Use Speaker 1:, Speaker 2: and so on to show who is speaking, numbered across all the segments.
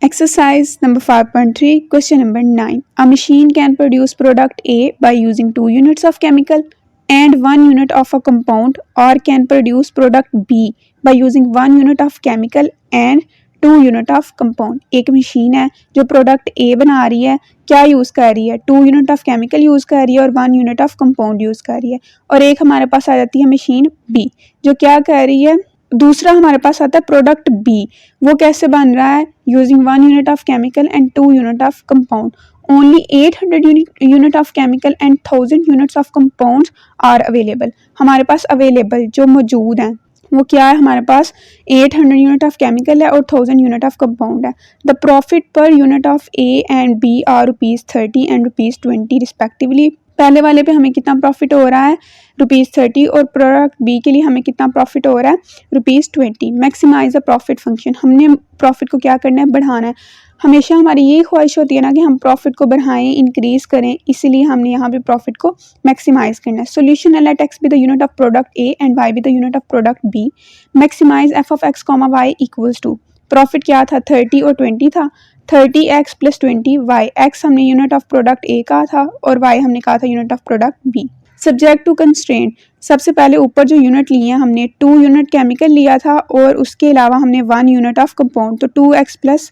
Speaker 1: Exercise number 5.3, question number 9. A machine can produce product A by using 2 units of chemical and 1 unit of a compound, or can produce product B by using 1 unit of chemical and 2 unit of compound. एक machine है जो product A बना रही है, क्या use कर रही है? 2 यूनिट ऑफ केमिकल यूज़ कर रही है और 1 यूनिट ऑफ कंपाउंड यूज़ कर रही है। और एक हमारे पास आ जाती है मशीन B जो क्या कर रही है, दूसरा हमारे पास आता है प्रोडक्ट बी, वो कैसे बन रहा है? Using 1 unit of chemical and 2 unit of compound. Only 800 unit of chemical and 1000 units of compounds are available. हमारे पास अवेलेबल जो मौजूद हैं वो क्या है? हमारे पास 800 यूनिट ऑफ केमिकल है और 1000 यूनिट ऑफ कंपाउंड है. The profit per unit of A and B are ₹30 and ₹20 respectively. पहले वाले पे हमें कितना प्रॉफिट हो रहा है? ₹30. और प्रोडक्ट बी के लिए हमें कितना प्रॉफिट हो रहा है? ₹20. Maximise the profit function. हमने प्रॉफिट को क्या करना है? बढ़ाना है. हमेशा हमारी यही ख्वाहिश होती है ना कि हम प्रॉफिट को बढ़ाएं, इंक्रीज करें, इसीलिए हमने यहाँ पे प्रॉफिट को मैक्सिमाइज करना है. Solution let x be the unit of product A and y be the unit of product B. Maximise f of x, y equals to. Profit क्या था? 30 और 20 था. 30x plus 20y. x हमने unit of product A कहा था और y हमने कहा था unit of product B. Subject to constraint. सबसे पहले ऊपर जो यूनिट लिए हैं हमने 2 यूनिट केमिकल लिया था और उसके अलावा हमने 1 यूनिट ऑफ कंपाउंड. तो 2x प्लस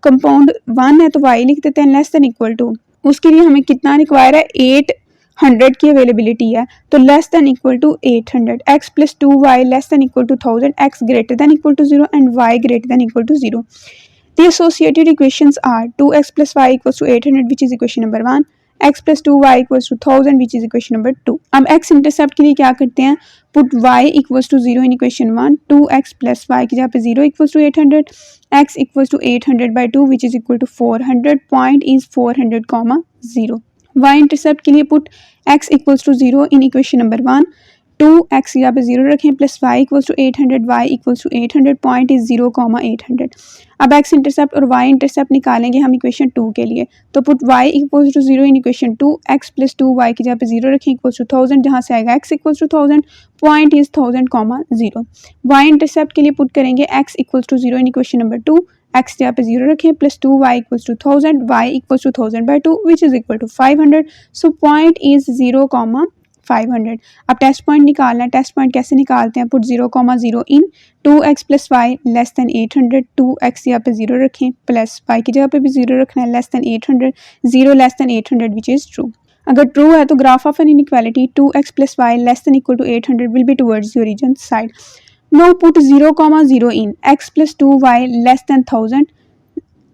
Speaker 1: कंपाउंड 1 है तो y लिख देते हैं लेस देन इक्वल टू. उसके लिए हमें कितना रिक्वायर है? 800 की अवेलेबिलिटी है तो less than equal to 800. x plus 2y less than equal to 1000. x greater than equal to 0 and y greater than equal to 0. The associated equations are 2x plus y equals to 800 which is equation number 1, x plus 2y equals to 1000 which is equation number 2. अब x intercept के लिए क्या करते हैं? Put y equals to 0 in equation 1, 2x plus y की जगह पे 0 equals to 800, x equals to 800 by 2 which is equal to 400. Point is 400, 0. y intercept के लिए put x equals to 0 in equation number 1, 2x यहाँ पे 0 रखें plus y equals to 800, y equals to 800. Point is 0, 800. अब x intercept और y intercept निकालेंगे हम equation 2 के लिए. तो put y equals to 0 in equation 2, x plus 2y की जगह पे 0 रखें इक्वल्स टू 1000, जहाँ से आएगा x equals to 1000. Point is 1000, 0. y intercept के लिए पुट करेंगे x equals to 0 in equation number 2, x जहाँ पे 0 रखें plus 2y equals to 1000, y equals to 1000 by 2 which is equal to 500. So point is 0, 500. अब टेस्ट पॉइंट निकालना है. Test point कैसे निकालते हैं? Put 0, 0 in 2x plus y less than 800. 2x यहाँ पे 0 रखें प्लस y की जगह पे भी 0 रखना है less than 800. 0 less than 800 which is true. अगर ट्रू है तो graph of an inequality 2x plus y less than equal to 800 will be towards the origin side. No put 0, 0 in x plus 2y less than 1000.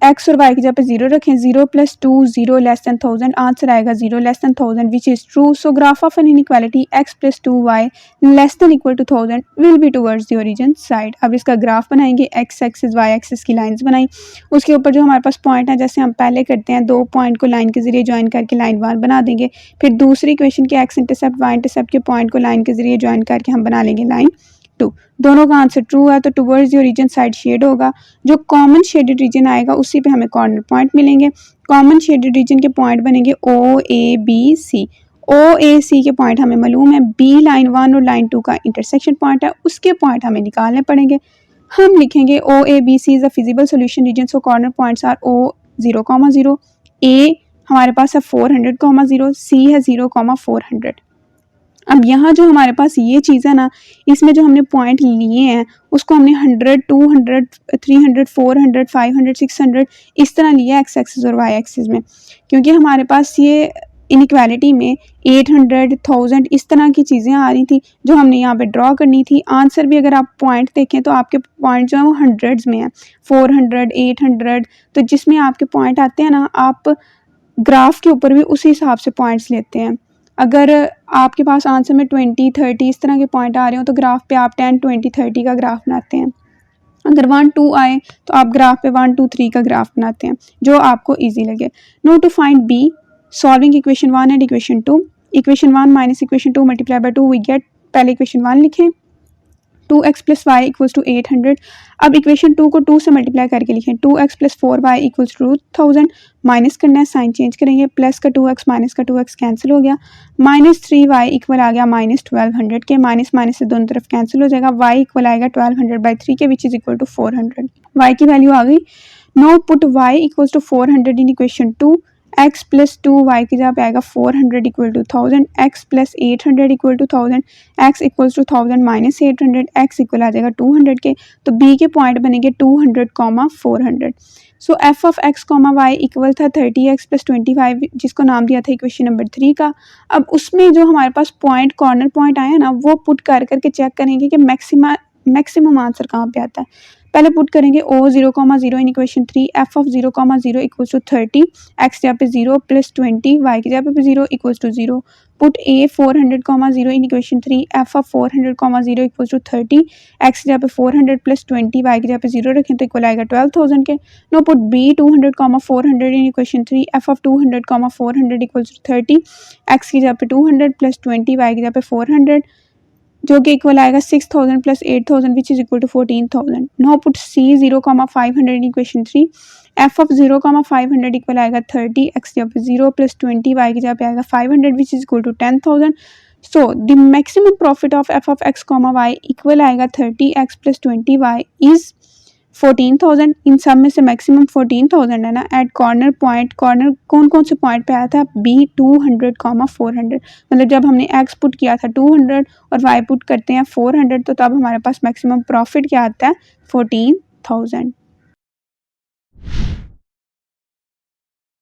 Speaker 1: x और y की जगह पे 0 रखें. 0 plus 2, 0 less than 1000. Answer आएगा 0 less than 1000 which is true. So graph of an inequality x plus 2y less than equal to 1000 will be towards the origin side. अब इसका graph बनाएंगे. x axis y axis की lines बनाई. उसके ऊपर जो हमारे पास पॉइंट है जैसे हम पहले करते हैं, 2 पॉइंट को लाइन के जरिए ज्वाइन करके लाइन 1 बना देंगे. फिर दूसरी इक्वेशन के x इंटरसेप्ट y इंटरसेप्ट के पॉइंट को लाइन के जरिए ज्वाइन करके हम बना लेंगे लाइन 2. दोनों का आंसर ट्रू है तो towards the origin side shade होगा. जो कॉमन शेडेड रीजन आएगा उसी पे हमें कॉर्नर पॉइंट मिलेंगे. कॉमन शेडेड रीजन के पॉइंट बनेंगे O A B C. O A C के पॉइंट हमें मालूम है. B लाइन 1 और लाइन 2 का इंटरसेक्शन पॉइंट है, उसके पॉइंट हमें निकालने पड़ेंगे. हम लिखेंगे O A B C is a feasible solution region. So corner points are O 0, 0. A हमारे पास है 400, 0. C है 0, 400. अब यहाँ जो हमारे पास ये चीज़ है ना, इसमें जो हमने पॉइंट लिए हैं उसको हमने 100, 200, 300, 400, 500, 600 इस तरह लिया एक्स एक्सिस और वाई एक्सिस में, क्योंकि हमारे पास ये इनइक्वालिटी में 800, 1000 इस तरह की चीज़ें आ रही थी जो हमने यहाँ पे ड्रॉ करनी थी. आंसर भी अगर आप पॉइंट देखें तो आपके पॉइंट जो है वो हंड्रेड्स में है, 400, 800. तो जिसमें आपके पॉइंट आते हैं ना, आप ग्राफ के ऊपर भी उसी हिसाब से पॉइंट्स लेते हैं. अगर आपके पास आंसर में 20, 30 इस तरह के पॉइंट आ रहे हो तो ग्राफ पे आप 10, 20, 30 का ग्राफ बनाते हैं. अगर 1, 2 आए तो आप ग्राफ पे 1, 2, 3 का ग्राफ बनाते हैं जो आपको इजी लगे. No to find B, solving equation 1 and equation 2. Equation 1 minus equation 2 multiply by 2 we get. पहले इक्वेशन 1 लिखें. 2x plus Y equals to 800. अब इक्वेशन 2 को 2 से मल्टीप्लाई करके लिखें. 2x plus 4y equals to 1000. Minus करना है, साइन चेंज करेंगे. प्लस का 2x माइनस का 2x कैंसिल हो गया. माइनस 3y इक्वल आ गया माइनस 1200 के. माइनस माइनस से दोनों तरफ कैंसिल हो जाएगा. y इक्वल आएगा 1200 बाई 3 के which is equal to 400. y की वैल्यू आ गई now put y equals to 400 in equation 2, x plus 2y की जगह पे आएगा 400 equal to 1000, x plus 800 equal to 1000, x equals to 1000 minus 800, x equal आ जाएगा 200 के, तो b के पॉइंट बनेंगे 200, 400। So F of x comma Y equal था 30x प्लस 25, जिसको नाम दिया था इक्वेशन नंबर 3 का। अब उसमें जो हमारे पास पॉइंट कॉर्नर पॉइंट आया ना, वो पुट कर करके चेक करेंगे कि मैक्सिमम आंसर कहाँ पे आता है। पहले पुट करेंगे o 0,0 in equation 3, F of 0,0 equals to 30, x जगह पे 0 प्लस 20, वाई की जगह पे 0 equals to 0। Put a 400,0 in equation 3, F of 400,0 equals to 30, x की जगह पे 400 प्लस 20, वाई की जगह पे 0 रखें तो इक्वल आएगा 12,000 के। No put b 200,400 in equation 3, F of 200,400 equals to 30, x की जगह पे 200 प्लस 20, वाई की जगह पे 400, जो कि इक्वल आएगा 6,000 plus 8,000 which is equal to 14,000। No put c 0,500 in equation 3, F of 0,500 equal आएगा 30, एक्स की जगह पे 0 प्लस 20, वाई की जगह पे आएगा 500 which is equal to 10,000। So the maximum profit of F of x comma Y equal आएगा 30x plus 20y is 14,000। इन सब में से मैक्सिमम 14,000 है ना। एट कॉर्नर पॉइंट, कॉर्नर कौन कौन से पॉइंट पे आया था, b 200, 400, मतलब जब हमने x पुट किया था 200 और y पुट करते हैं 400, तो तब हमारे पास मैक्सिमम प्रॉफिट क्या आता है 14,000।